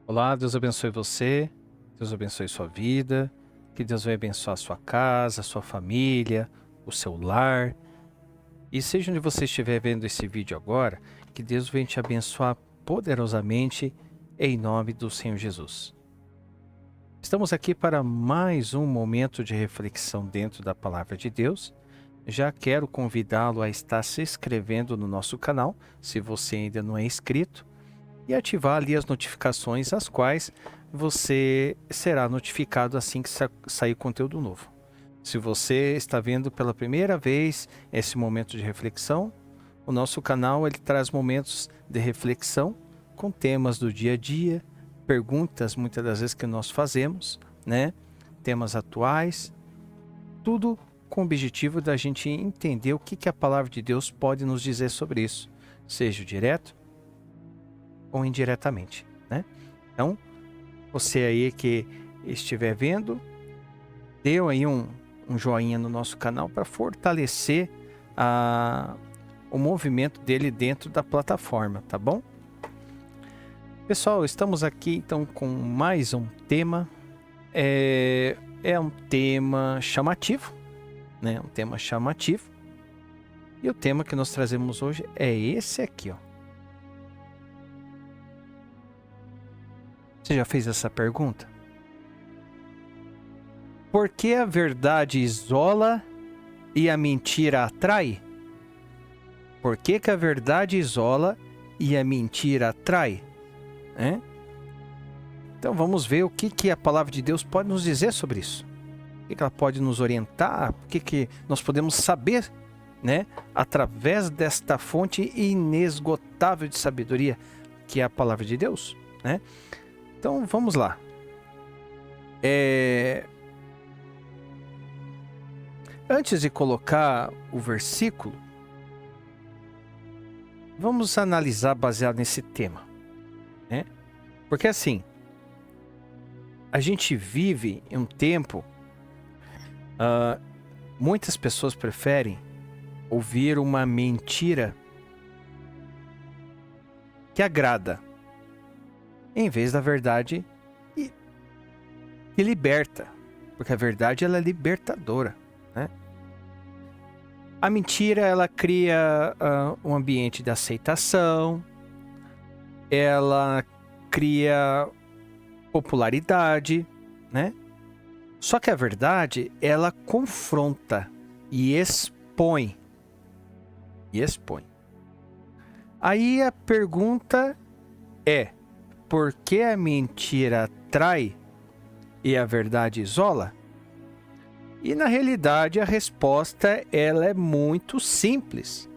Olá, Deus abençoe você, Deus abençoe sua vida, que Deus vai abençoar a sua casa, a sua família, o seu lar. E seja onde você estiver vendo esse vídeo agora, que Deus venha te abençoar poderosamente em nome do Senhor Jesus. Estamos aqui para mais um momento de reflexão dentro da Palavra de Deus. Já quero convidá-lo a estar se inscrevendo no nosso canal, se você ainda não é inscrito, e ativar ali as notificações, as quais você será notificado assim que sair conteúdo novo. Se você está vendo pela primeira vez esse momento de reflexão, o nosso canal ele traz momentos de reflexão com temas do dia a dia, perguntas muitas das vezes que nós fazemos, né? Temas atuais, tudo com o objetivo da gente entender o que a palavra de Deus pode nos dizer sobre isso, seja direto ou indiretamente, né? Então, você aí que estiver vendo, deu aí um joinha no nosso canal para fortalecer o movimento dele dentro da plataforma, tá bom? Pessoal, estamos aqui então com mais um tema. É um tema chamativo, né? Um tema chamativo. E o tema que nós trazemos hoje é esse aqui, ó. Você já fez essa pergunta? Por que a verdade isola e a mentira atrai? Por que a verdade isola e a mentira atrai? Então vamos ver o que a palavra de Deus pode nos dizer sobre isso. O que ela pode nos orientar? O que nós podemos saber, né? Através desta fonte inesgotável de sabedoria que é a palavra de Deus, né? Então vamos lá. Antes de colocar o versículo, vamos analisar baseado nesse tema, né? Porque assim, a gente vive em um tempo, muitas pessoas preferem ouvir uma mentira que agrada, em vez da verdade que liberta, porque a verdade ela é libertadora, né? A mentira ela cria um ambiente de aceitação, ela cria popularidade, né? Só que a verdade ela confronta e expõe. Aí a pergunta é: por que a mentira atrai e a verdade isola? E na realidade a resposta ela é muito simples.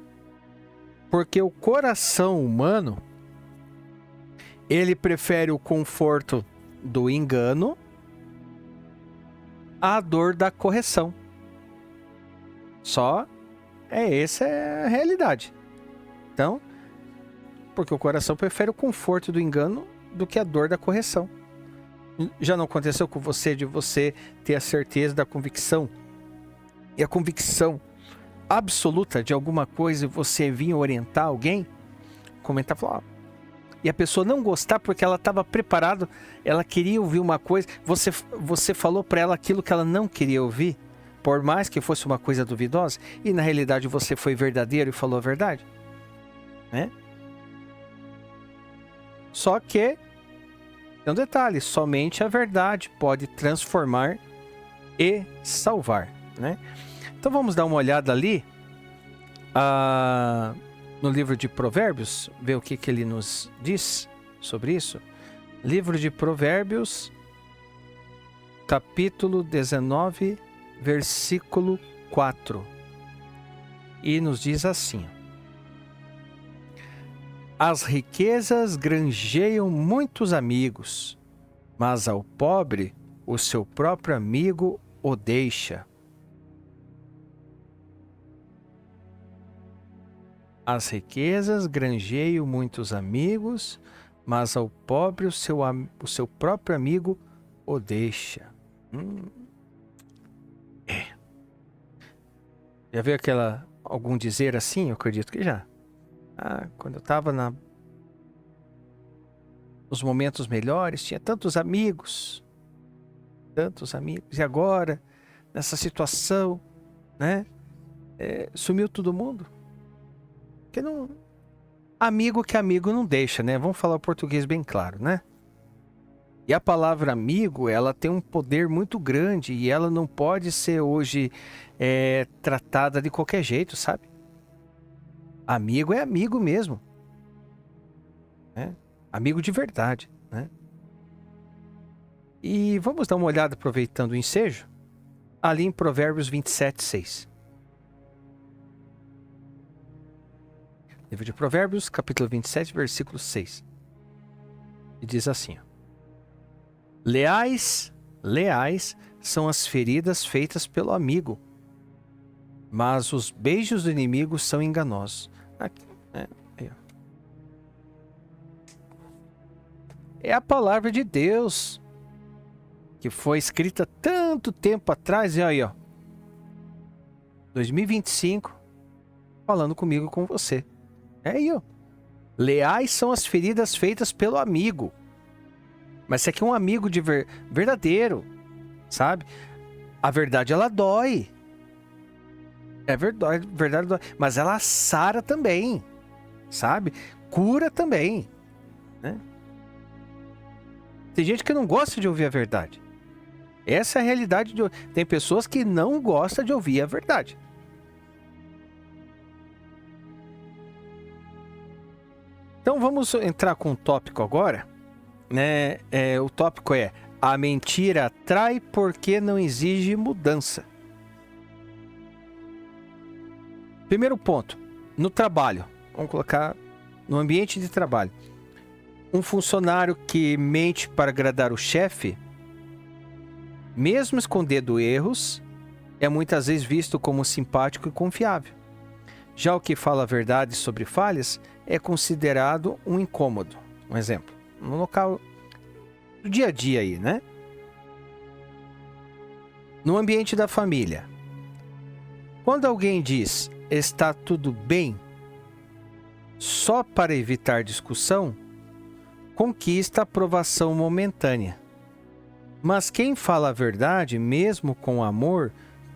Porque o coração humano ele prefere o conforto do engano à dor da correção. Essa é a realidade. Então, porque o coração prefere o conforto do engano do que a dor da correção. Já não aconteceu com você de você ter a certeza da convicção e a convicção absoluta de alguma coisa e você vir orientar alguém, comentar, falar, e a pessoa não gostar porque ela estava preparada, ela queria ouvir uma coisa, você falou para ela aquilo que ela não queria ouvir, por mais que fosse uma coisa duvidosa, e na realidade você foi verdadeiro e falou a verdade, né? Só que tem um detalhe, somente a verdade pode transformar e salvar, né? Então vamos dar uma olhada ali no livro de Provérbios, ver o que ele nos diz sobre isso. Livro de Provérbios, capítulo 19, versículo 4. E nos diz assim: as riquezas granjeiam muitos amigos, mas ao pobre o seu próprio amigo o deixa. As riquezas granjeiam muitos amigos, mas ao pobre o seu próprio amigo o deixa. Já viu algum dizer assim? Eu acredito que já. Quando eu estava nos momentos melhores, tinha tantos amigos, e agora, nessa situação, né? Sumiu todo mundo. Porque não... Amigo que amigo não deixa, né? Vamos falar o português bem claro, né? E a palavra amigo, ela tem um poder muito grande e ela não pode ser hoje tratada de qualquer jeito, sabe? Amigo é amigo mesmo. Né? Amigo de verdade, né? E vamos dar uma olhada, aproveitando o ensejo, ali em Provérbios 27:6. Livro de Provérbios, capítulo 27, versículo 6. E diz assim: ó, leais são as feridas feitas pelo amigo, mas os beijos do inimigo são enganosos. Aqui, aí, ó. É a palavra de Deus, que foi escrita tanto tempo atrás, e aí, ó, 2025, falando comigo e com você. É aí, ó. Leais são as feridas feitas pelo amigo. Mas isso aqui é um amigo de verdadeiro, sabe? A verdade, ela dói. É verdade, dói. Mas ela sara também, sabe? Cura também, né? Tem gente que não gosta de ouvir a verdade. Essa é a realidade. Tem pessoas que não gostam de ouvir a verdade. Então vamos entrar com um tópico agora, né? O tópico é: a mentira atrai porque não exige mudança. Primeiro ponto, no trabalho. Vamos colocar no ambiente de trabalho. Um funcionário que mente para agradar o chefe, mesmo escondendo erros, é muitas vezes visto como simpático e confiável. Já o que fala a verdade sobre falhas é considerado um incômodo. Um exemplo, no local do dia a dia aí, né? No ambiente da família. Quando alguém diz está tudo bem só para evitar discussão, conquista aprovação momentânea. Mas quem fala a verdade, mesmo com amor,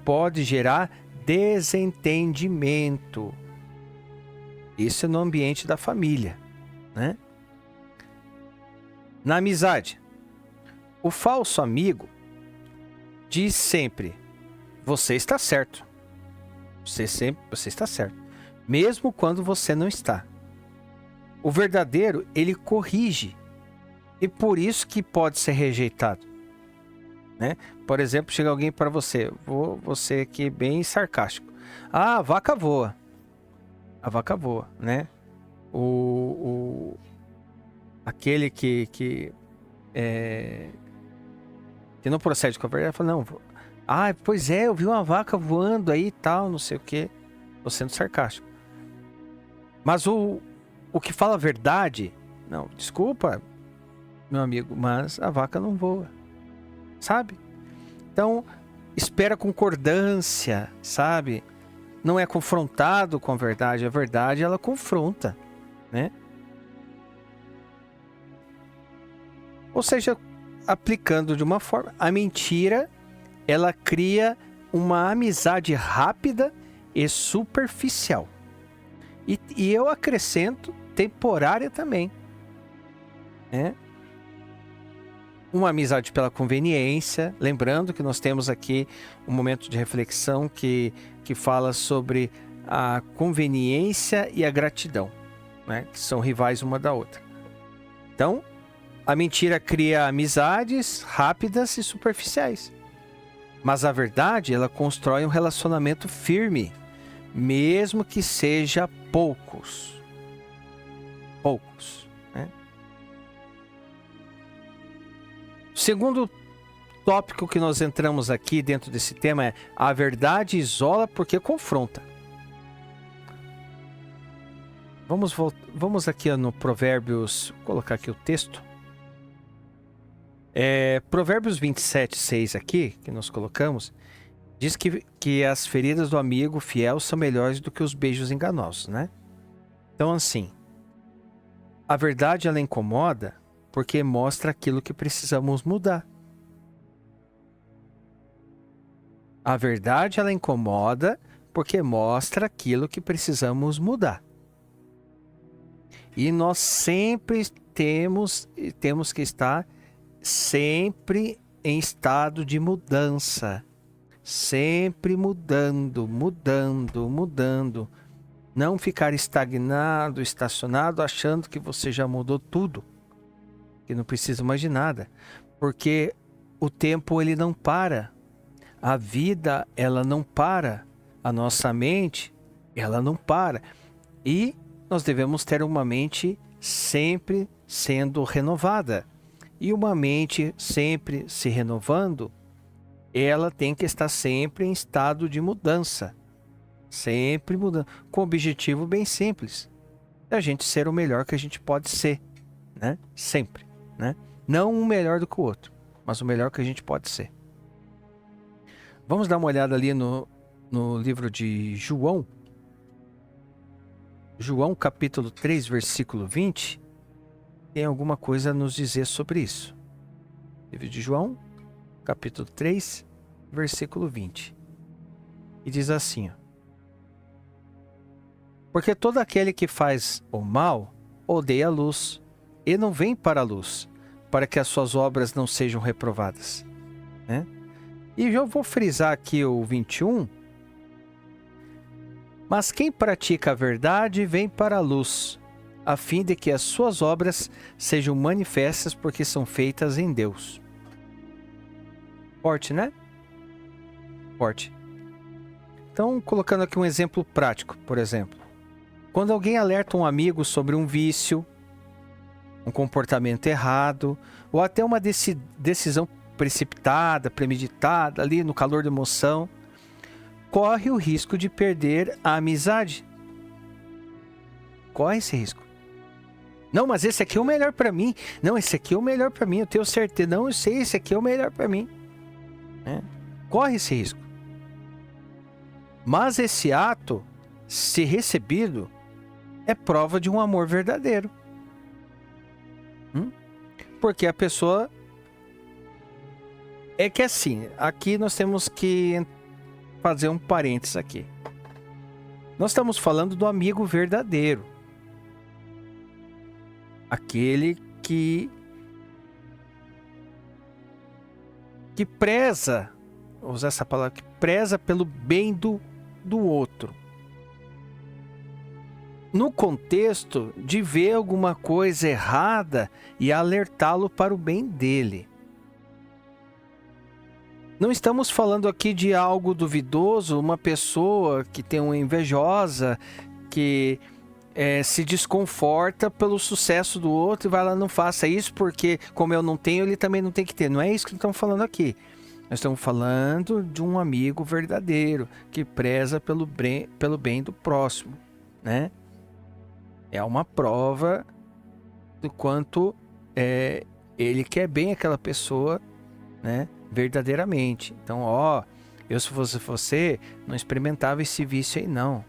pode gerar desentendimento. Isso é no ambiente da família, né? Na amizade, o falso amigo diz sempre: você está certo. Você está certo, mesmo quando você não está. O verdadeiro, ele corrige, e por isso que pode ser rejeitado, né? Por exemplo, chega alguém para você, você aqui é bem sarcástico: ah, a vaca voa. A vaca voa, né? Aquele que não procede com a verdade, fala: não, pois é, eu vi uma vaca voando aí e tal, não sei o que. Tô sendo sarcástico. Mas o que fala a verdade, não, desculpa, meu amigo, mas a vaca não voa, sabe? Então, espera concordância, sabe? Não é confrontado com a verdade ela confronta, né? Ou seja, aplicando de uma forma, a mentira, ela cria uma amizade rápida e superficial. E eu acrescento temporária também, né? Uma amizade pela conveniência, lembrando que nós temos aqui um momento de reflexão que fala sobre a conveniência e a gratidão, né? Que são rivais uma da outra. Então, a mentira cria amizades rápidas e superficiais. Mas a verdade, ela constrói um relacionamento firme, mesmo que seja poucos. Né? O segundo tópico que nós entramos aqui dentro desse tema é: a verdade isola porque confronta. Vamos aqui no Provérbios, vou colocar aqui o texto. Provérbios 27:6 aqui, que nós colocamos, diz que as feridas do amigo fiel são melhores do que os beijos enganosos, né? Então, assim, a verdade, ela incomoda porque mostra aquilo que precisamos mudar. A verdade, ela incomoda porque mostra aquilo que precisamos mudar. E nós sempre temos que estar sempre em estado de mudança. Sempre mudando, mudando, mudando. Não ficar estagnado, estacionado, achando que você já mudou tudo. Que não precisa mais de nada. Porque o tempo, ele não para. A vida, ela não para. A nossa mente, ela não para. E nós devemos ter uma mente sempre sendo renovada. E uma mente sempre se renovando, ela tem que estar sempre em estado de mudança. Sempre mudando. Com um objetivo bem simples. É a gente ser o melhor que a gente pode ser. Né? Sempre. Né? Não um melhor do que o outro, mas o melhor que a gente pode ser. Vamos dar uma olhada ali no livro de João. João capítulo 3, versículo 20. Tem alguma coisa a nos dizer sobre isso. Livro de João, capítulo 3, versículo 20. E diz assim, ó: porque todo aquele que faz o mal odeia a luz e não vem para a luz, para que as suas obras não sejam reprovadas. Né? E eu vou frisar aqui o 21. Mas quem pratica a verdade vem para a luz, a fim de que as suas obras sejam manifestas, porque são feitas em Deus. Forte, né? Forte. Então, colocando aqui um exemplo prático, por exemplo. Quando alguém alerta um amigo sobre um vício, um comportamento errado, ou até uma decisão precipitada, premeditada, ali no calor da emoção, corre o risco de perder a amizade. Corre esse risco. Não, mas esse aqui é o melhor para mim. Não, esse aqui é o melhor para mim. Eu tenho certeza. Não, eu sei, esse aqui é o melhor para mim. Corre esse risco. Mas esse ato, se recebido, é prova de um amor verdadeiro. Porque a pessoa... É que assim, aqui nós temos que fazer um parênteses aqui. Nós estamos falando do amigo verdadeiro. Aquele que preza, vou usar essa palavra, que preza pelo bem do outro. No contexto de ver alguma coisa errada e alertá-lo para o bem dele. Não estamos falando aqui de algo duvidoso, uma pessoa que tem uma invejosa, que se desconforta pelo sucesso do outro e vai lá, não faça isso porque como eu não tenho, ele também não tem que ter. Não é isso que estamos falando aqui. Nós estamos falando de um amigo verdadeiro, que preza pelo bem do próximo, né? É uma prova do quanto ele quer bem aquela pessoa, né? Verdadeiramente. Então, eu se fosse você, não experimentava esse vício aí não,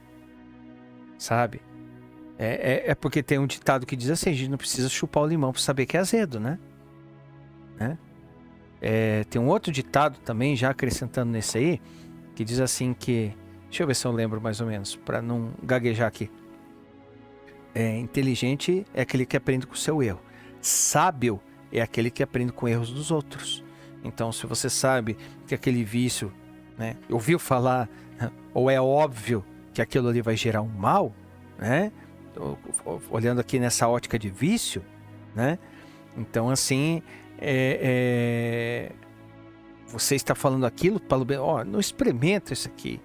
sabe? É porque tem um ditado que diz assim, a gente não precisa chupar o limão para saber que é azedo, né? Tem um outro ditado também, já acrescentando nesse aí, que diz assim que, deixa eu ver se eu lembro mais ou menos, para não gaguejar aqui. Inteligente é aquele que aprende com o seu erro. Sábio é aquele que aprende com erros dos outros. Então, se você sabe que aquele vício, né, ouviu falar, ou é óbvio que aquilo ali vai gerar um mal, né? Olhando aqui nessa ótica de vício, né? Então, assim, você está falando aquilo para o bem. Não experimenta isso aqui.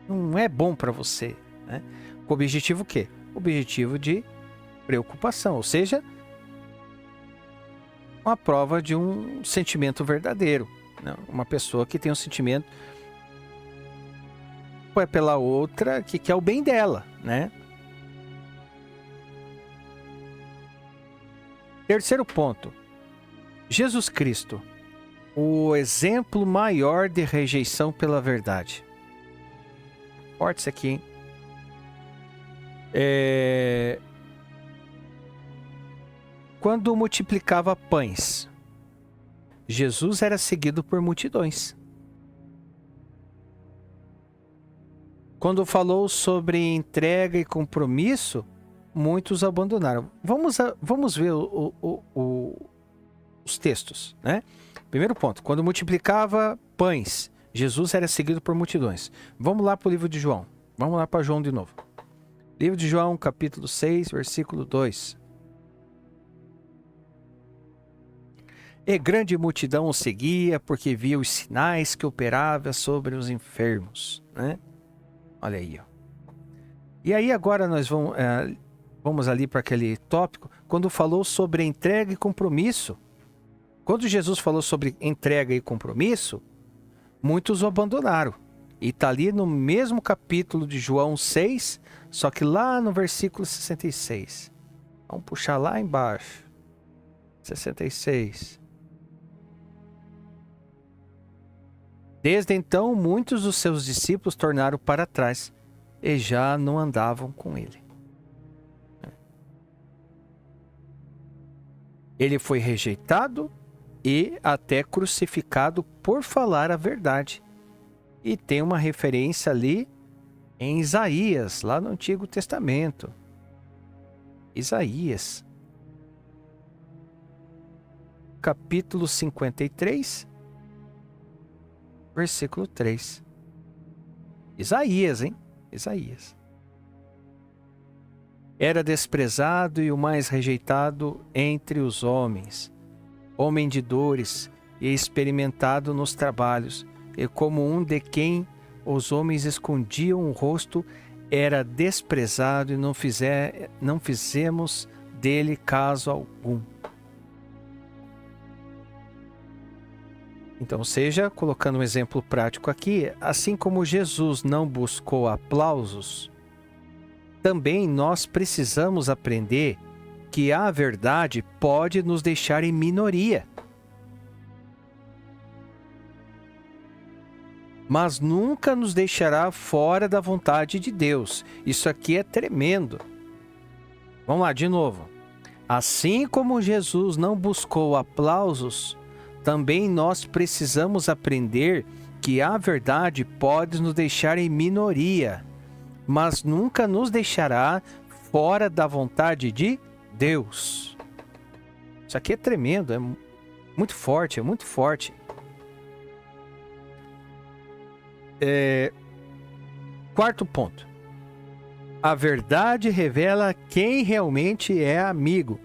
Não é bom para você, né? Com o objetivo o quê? O objetivo de preocupação, ou seja, uma prova de um sentimento verdadeiro, né? Uma pessoa que tem um sentimento pela outra que quer o bem dela, né? Terceiro ponto, Jesus Cristo, o exemplo maior de rejeição pela verdade. Forte isso aqui, hein? quando multiplicava pães, Jesus era seguido por multidões. Quando falou sobre entrega e compromisso, muitos abandonaram. Vamos ver os textos, né? Primeiro ponto, quando multiplicava pães, Jesus era seguido por multidões. Vamos lá para o livro de João. Vamos lá para João de novo. Livro de João, capítulo 6, versículo 2. E grande multidão o seguia, porque via os sinais que operava sobre os enfermos, né? Olha aí, ó. E aí agora nós vamos ali para aquele tópico, quando falou sobre entrega e compromisso. Quando Jesus falou sobre entrega e compromisso, muitos o abandonaram. E está ali no mesmo capítulo de João 6, só que lá no versículo 66. Vamos puxar lá embaixo. 66. Desde então, muitos dos seus discípulos tornaram para trás e já não andavam com ele. Ele foi rejeitado e até crucificado por falar a verdade. E tem uma referência ali em Isaías, lá no Antigo Testamento. Isaías, capítulo 53, versículo 3. Isaías, hein? Isaías. Era desprezado e o mais rejeitado entre os homens, homem de dores e experimentado nos trabalhos, e como um de quem os homens escondiam o rosto, era desprezado e não fizemos dele caso algum. Então, seja, colocando um exemplo prático aqui, assim como Jesus não buscou aplausos, também nós precisamos aprender que a verdade pode nos deixar em minoria. Mas nunca nos deixará fora da vontade de Deus. Isso aqui é tremendo. Vamos lá, de novo. Assim como Jesus não buscou aplausos, também nós precisamos aprender que a verdade pode nos deixar em minoria, mas nunca nos deixará fora da vontade de Deus. Isso aqui é tremendo, é muito forte, é muito forte. Quarto ponto. A verdade revela quem realmente é amigo.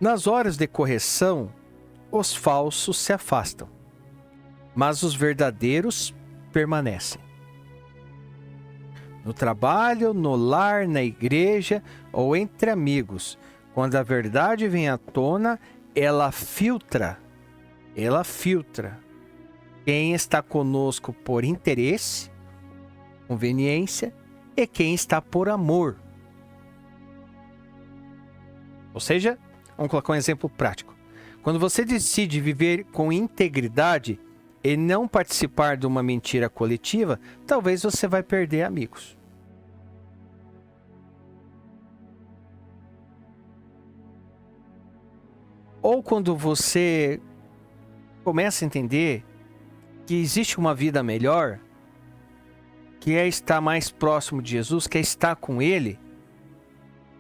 Nas horas de correção, os falsos se afastam, mas os verdadeiros permanecem. No trabalho, no lar, na igreja ou entre amigos, quando a verdade vem à tona, ela filtra quem está conosco por interesse, conveniência e quem está por amor. Ou seja, vamos colocar um exemplo prático. Quando você decide viver com integridade e não participar de uma mentira coletiva, talvez você vai perder amigos. Ou quando você começa a entender que existe uma vida melhor, que é estar mais próximo de Jesus, que é estar com Ele,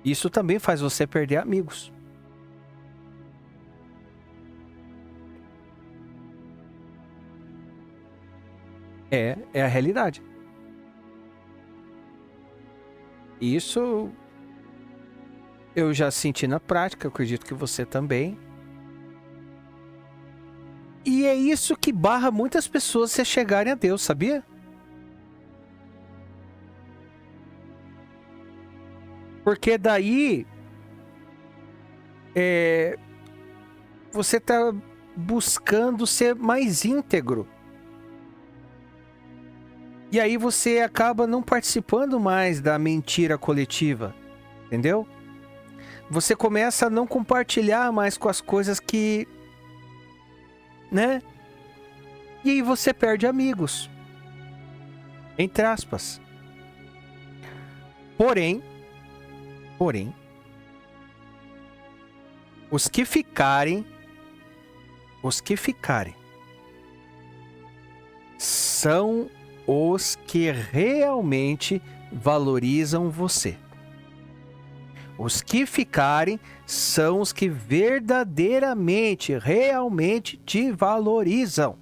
isso também faz você perder amigos. É a realidade. Isso eu já senti na prática, eu acredito que você também. E é isso que barra muitas pessoas se chegarem a Deus, sabia? Porque daí você está buscando ser mais íntegro. E aí você acaba não participando mais da mentira coletiva, entendeu? Você começa a não compartilhar mais com as coisas que, né? E aí você perde amigos, entre aspas. Porém, Os que ficarem são os que realmente valorizam você. Os que ficarem são os que verdadeiramente, realmente te valorizam.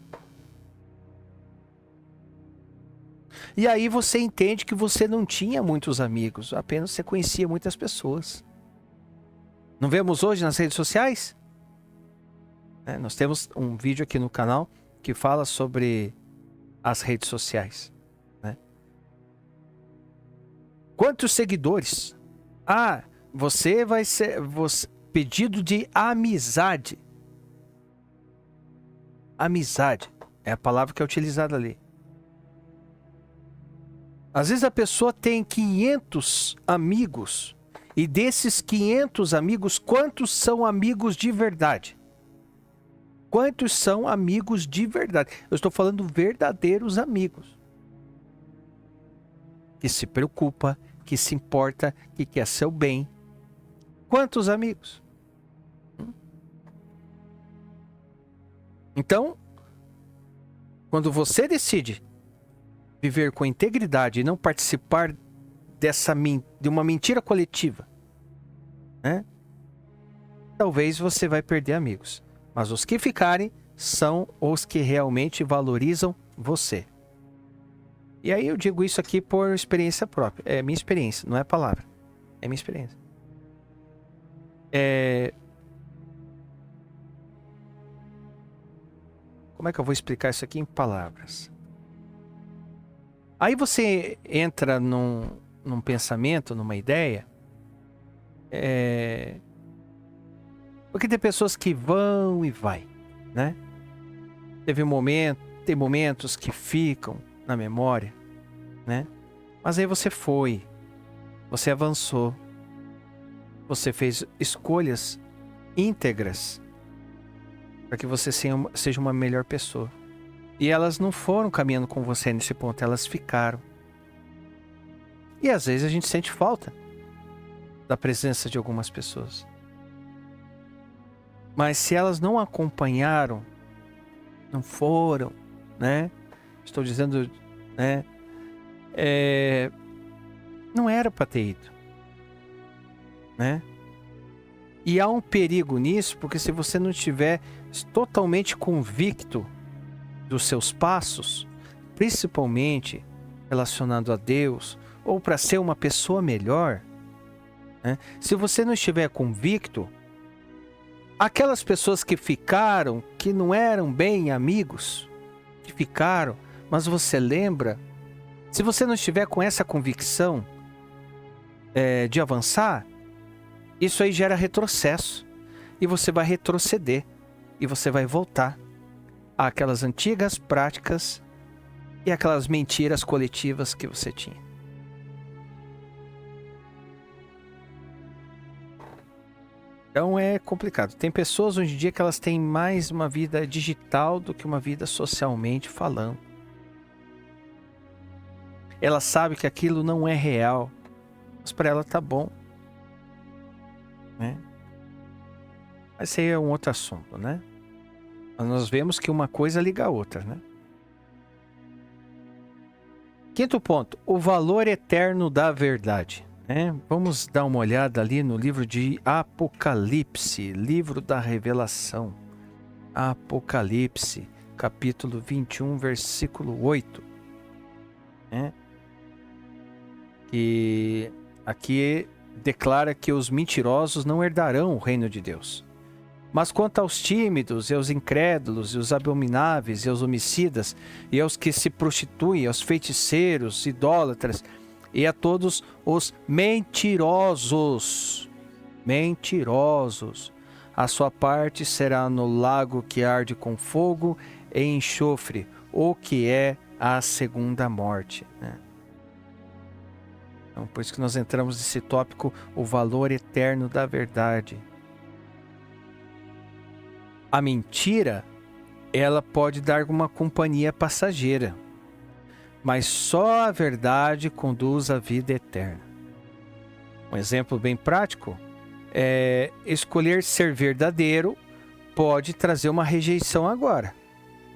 E aí você entende que você não tinha muitos amigos, apenas você conhecia muitas pessoas. Não vemos hoje nas redes sociais? Nós temos um vídeo aqui no canal que fala sobre as redes sociais. Quantos seguidores? Você vai ser pedido de amizade. Amizade é a palavra que é utilizada ali. Às vezes a pessoa tem 500 amigos e desses 500 amigos, quantos são amigos de verdade? Quantos são amigos de verdade? Eu estou falando verdadeiros amigos. Que se preocupa, que se importa, que quer seu bem. Quantos amigos? Então, quando você decide viver com integridade e não participar de uma mentira coletiva, talvez você vai perder amigos. Mas os que ficarem são os que realmente valorizam você. E aí eu digo isso aqui por experiência própria. É minha experiência, não é palavra. É minha experiência. Como é que eu vou explicar isso aqui em palavras? Aí você entra num pensamento, numa ideia. Porque tem pessoas que vão e vai, né? Tem momentos que ficam na memória, né? Mas aí você foi, você avançou, você fez escolhas íntegras para que você seja uma melhor pessoa. E elas não foram caminhando com você nesse ponto, elas ficaram. E às vezes a gente sente falta da presença de algumas pessoas. Mas se elas não acompanharam, não foram, né? Estou dizendo, né? Não era para ter ido, né? E há um perigo nisso, porque se você não estiver totalmente convicto dos seus passos, principalmente relacionado a Deus, ou para ser uma pessoa melhor, né? Se você não estiver convicto, aquelas pessoas que ficaram, que não eram bem amigos, que ficaram, mas você lembra, se você não estiver com essa convicção de avançar, isso aí gera retrocesso. E você vai retroceder. E você vai voltar àquelas antigas práticas e aquelas mentiras coletivas que você tinha. Então é complicado. Tem pessoas hoje em dia que elas têm mais uma vida digital do que uma vida socialmente falando. Ela sabe que aquilo não é real, mas para ela tá bom, né? Mas esse aí é um outro assunto, né? Mas nós vemos que uma coisa liga a outra, né? Quinto ponto, o valor eterno da verdade. Vamos dar uma olhada ali no livro de Apocalipse, livro da Revelação. Apocalipse, capítulo 21, versículo 8. Que aqui declara que os mentirosos não herdarão o reino de Deus. Mas quanto aos tímidos, e aos incrédulos, e aos abomináveis, e aos homicidas, e aos que se prostituem, aos feiticeiros, idólatras, e a todos os mentirosos, a sua parte será no lago que arde com fogo e enxofre, o que é a segunda morte, né? Então, por isso que nós entramos nesse tópico, o valor eterno da verdade. A mentira, ela pode dar uma companhia passageira, mas só a verdade conduz à vida eterna. Um exemplo bem prático Escolher ser verdadeiro pode trazer uma rejeição agora,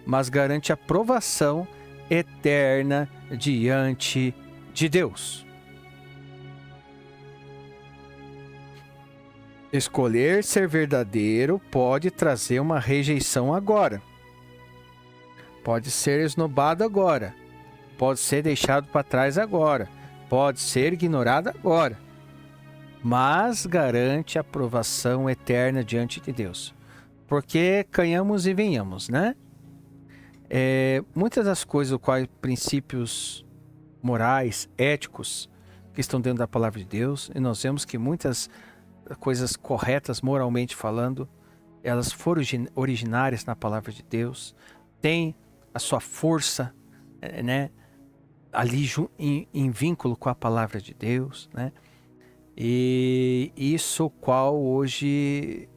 mas garante aprovação eterna diante de Deus. Escolher ser verdadeiro pode trazer uma rejeição agora. Pode ser esnobado agora. Pode ser deixado para trás agora. Pode ser ignorado agora. Mas garante aprovação eterna diante de Deus. Porque canhamos e venhamos, né? Muitas das coisas, quais princípios morais, éticos, que estão dentro da palavra de Deus, e nós vemos que muitas coisas corretas, moralmente falando, elas foram originárias na palavra de Deus, têm a sua força, né, ali em vínculo com a palavra de Deus, né? E isso qual hoje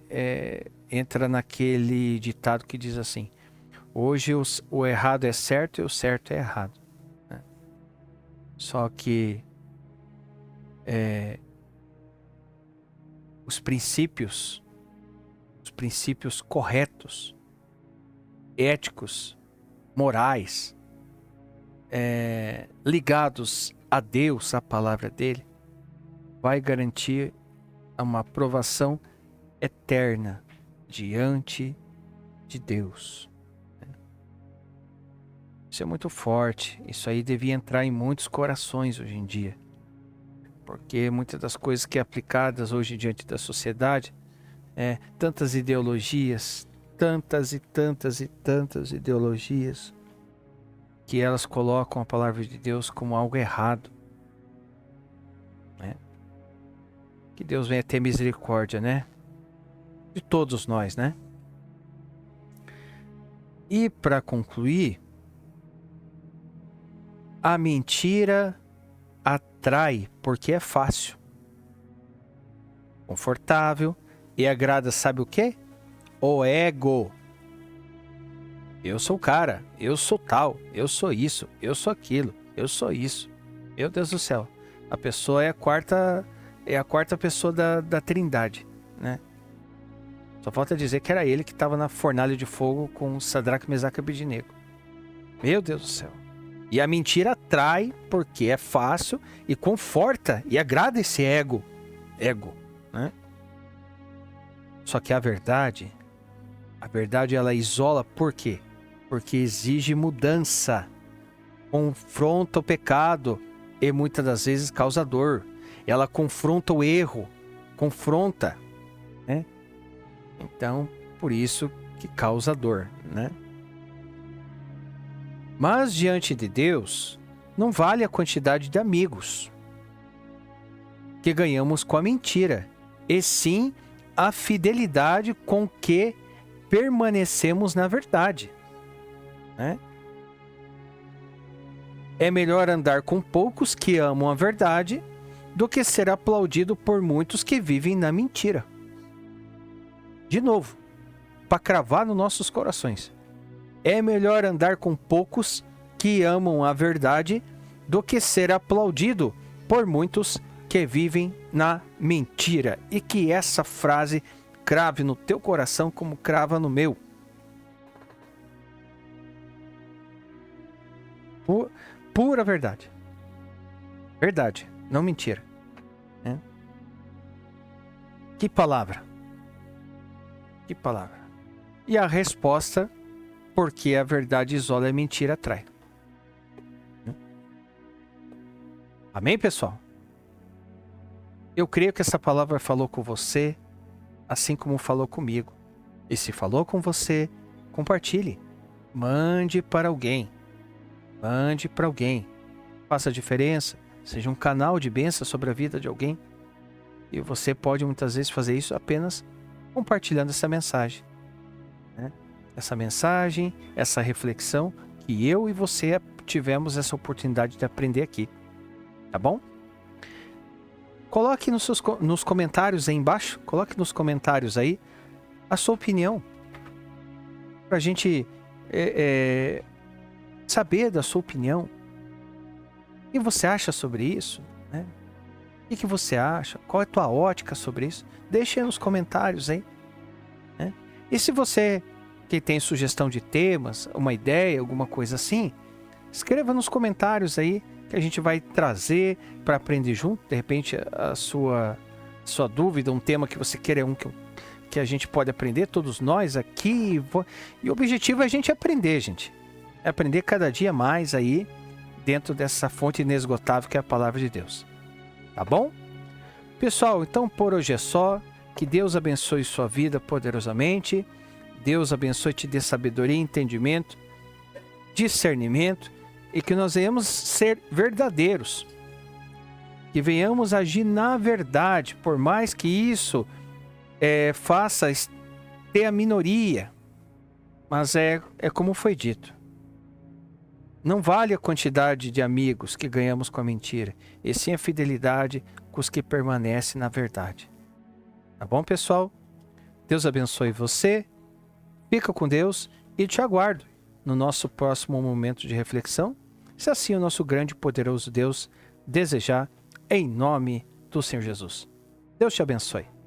entra naquele ditado que diz assim: hoje o errado é certo e o certo é errado, né? Só que os princípios corretos, éticos, morais, ligados a Deus, à palavra dele, vai garantir uma aprovação eterna diante de Deus. Isso é muito forte. Isso aí devia entrar em muitos corações hoje em dia. Porque muitas das coisas que é aplicadas hoje diante da sociedade, tantas ideologias, tantas e tantas e tantas ideologias, que elas colocam a palavra de Deus como algo errado, né? Que Deus venha ter misericórdia, né? De todos nós, né? E para concluir, a mentira atrai porque é fácil, confortável e agrada, sabe o quê? O ego. Eu sou o cara, eu sou tal, eu sou isso, eu sou aquilo, eu sou isso. Meu Deus do céu. A pessoa é a quarta pessoa da Trindade, né? Só falta dizer que era ele que estava na fornalha de fogo com Sadraque, Mesaque e Abednego. Meu Deus do céu. E a mentira atrai porque é fácil e conforta e agrada esse ego, né? Só que a verdade ela isola por quê? Porque exige mudança, confronta o pecado e muitas das vezes causa dor. Ela confronta o erro, né? Então, por isso que causa dor, né? Mas diante de Deus, não vale a quantidade de amigos que ganhamos com a mentira, e sim a fidelidade com que permanecemos na verdade, né? É melhor andar com poucos que amam a verdade do que ser aplaudido por muitos que vivem na mentira. De novo, para cravar nos nossos corações. É melhor andar com poucos que amam a verdade do que ser aplaudido por muitos que vivem na mentira. E que essa frase crave no teu coração como crava no meu. Pura verdade. Verdade, não mentira. Que palavra. Que palavra. E a resposta: porque a verdade isola e a mentira atrai. Amém, pessoal? Eu creio que essa palavra falou com você, assim como falou comigo. E se falou com você, compartilhe. Mande para alguém. Mande para alguém. Faça a diferença. Seja um canal de bênção sobre a vida de alguém. E você pode muitas vezes fazer isso apenas compartilhando essa mensagem, né? Essa mensagem, essa reflexão que eu e você tivemos essa oportunidade de aprender aqui. Tá bom? Coloque nos comentários aí embaixo, coloque nos comentários aí a sua opinião, para a gente saber da sua opinião. O que você acha sobre isso, né? O que você acha? Qual é a tua ótica sobre isso? Deixa aí nos comentários aí, né? E se você que tem sugestão de temas, uma ideia, alguma coisa assim, escreva nos comentários aí que a gente vai trazer para aprender junto. De repente a sua dúvida, um tema que você quer, que a gente pode aprender, todos nós aqui. E o objetivo é a gente aprender, gente. É aprender cada dia mais aí dentro dessa fonte inesgotável que é a palavra de Deus. Tá bom? Pessoal, então por hoje é só. Que Deus abençoe sua vida poderosamente. Deus abençoe e te dê sabedoria, entendimento, discernimento, e que nós venhamos ser verdadeiros. Que venhamos agir na verdade, por mais que isso faça ter a minoria. Mas é como foi dito. Não vale a quantidade de amigos que ganhamos com a mentira, e sim a fidelidade com os que permanecem na verdade. Tá bom, pessoal? Deus abençoe você. Fica com Deus e te aguardo no nosso próximo momento de reflexão, se assim o nosso grande e poderoso Deus desejar, em nome do Senhor Jesus. Deus te abençoe.